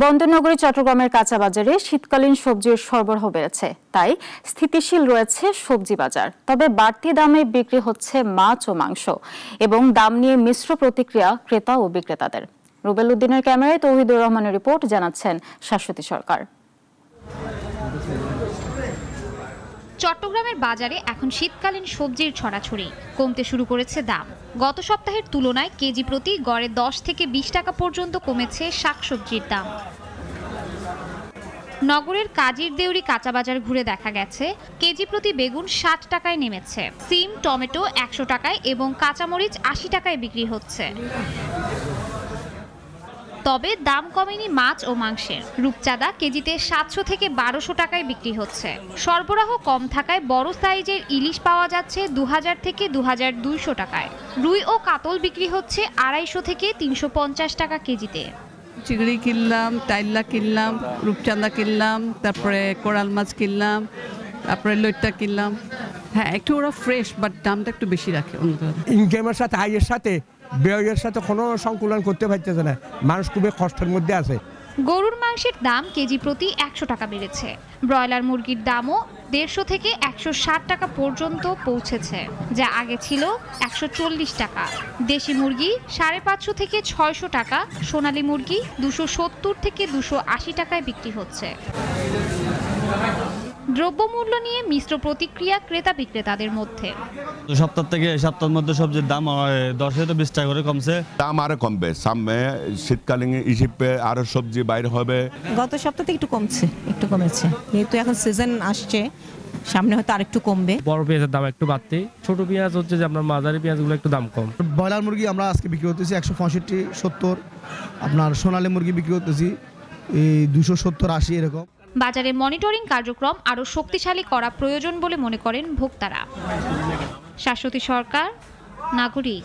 বন্দরনগরী চট্টগ্রামের কাঁচা বাজারে শীতকালীন সবজির সরবরাহ বেড়েছে, তাই স্থিতিশীল রয়েছে সবজি বাজার। তবে বাড়তি দামে বিক্রি হচ্ছে মাছ ও মাংস এবং দাম নিয়ে মিশ্র প্রতিক্রিয়া ক্রেতা ও বিক্রেতাদের। রুবেল উদ্দিনের ক্যামেরায় তৌহিদুর রহমানের রিপোর্ট, জানাচ্ছেন শাশ্বতী সরকার। চট্টগ্রামের বাজারে এখন শীতকালীন সবজির ছড়াছড়ি, কমতে শুরু করেছে দাম। গত সপ্তাহের তুলনায় কেজি প্রতি গড়ে 10 থেকে 20 টাকা পর্যন্ত কমেছে শাকসবজির দাম। নগরের কাজীর দেউরি কাঁচা বাজার ঘুরে দেখা গেছে কেজি প্রতি বেগুন 60 টাকায় নেমেছে, সিম টমেটো 100 টাকায় এবং কাঁচামরিচ 80 টাকায় বিক্রি হচ্ছে। তবে দাম কমেনি মাছ ও মাংসের। রূপচাঁদা কেজিতে 700 থেকে 1200 টাকায় বিক্রি হচ্ছে। সরবরাহ কম থাকায় বড় সাইজের ইলিশ পাওয়া যাচ্ছে 2000 থেকে 2200 টাকায়। রুই ও কাতল বিক্রি হচ্ছে 250 থেকে 350 টাকা কেজিতে। চিংড়ি কিনলাম, টাইল্লা কিনলাম, রূপচাঁদা কিনলাম, তারপরে কোরাল মাছ কিনলাম, তারপরে লইট্টা কিনলাম। হ্যাঁ, একটু ওরা ফ্রেশ, বাট দামটা একটু বেশি রাখে। ইনকামের সাথে আয়ের সাথে ব্যয়ের সাথে কোনো সংকুলন করতে পারতেছে না, মানুষ খুবই কষ্টের মধ্যে আছে। গরুর মাংসের দাম কেজি প্রতি 100 টাকা বেড়েছে। ব্রয়লার মুরগির দামও 150 থেকে 160 টাকা পর্যন্ত পৌঁছেছে, যা আগে ছিল 140 টাকা। দেশি মুরগি 550 থেকে 600 টাকা, সোনালী মুরগি 270 থেকে 280 টাকায় বিক্রি হচ্ছে। দ্রব্যমূল্য নিয়ে মিশ্র প্রতিক্রিয়া ক্রেতা বিক্রেতাদের মধ্যে। সপ্তাহ থেকে সপ্তাহের মধ্যে সবজির দাম 10 থেকে 20 টাকা করে কমছে। দাম আরো কমবে, সামনে শীতকালীন হিসেবে আরো সবজি বাইরে হবে। গত সপ্তাহে একটু কমেছে, যেহেতু এখন সিজন আসছে, সামনে হয়তো আরেকটু কমবে। বড় পেঁয়াজের দাম একটু বাড়তি, ছোট পেঁয়াজ হচ্ছে যে আপনার মাঝারি পেঁয়াজগুলো একটু দাম কম। ব্রয়লার মুরগি আমরা আজকে বিক্রি করতেছি 165-70, আপনার সোনালী মুরগি বিক্রি করতেছি এই 270-80 এরকম। বাজারে মনিটরিং কার্যক্রম আরও শক্তিশালী করা প্রয়োজন বলে মনে করেন ভোক্তারা। শাশ্বতী সরকার, নাগরিক।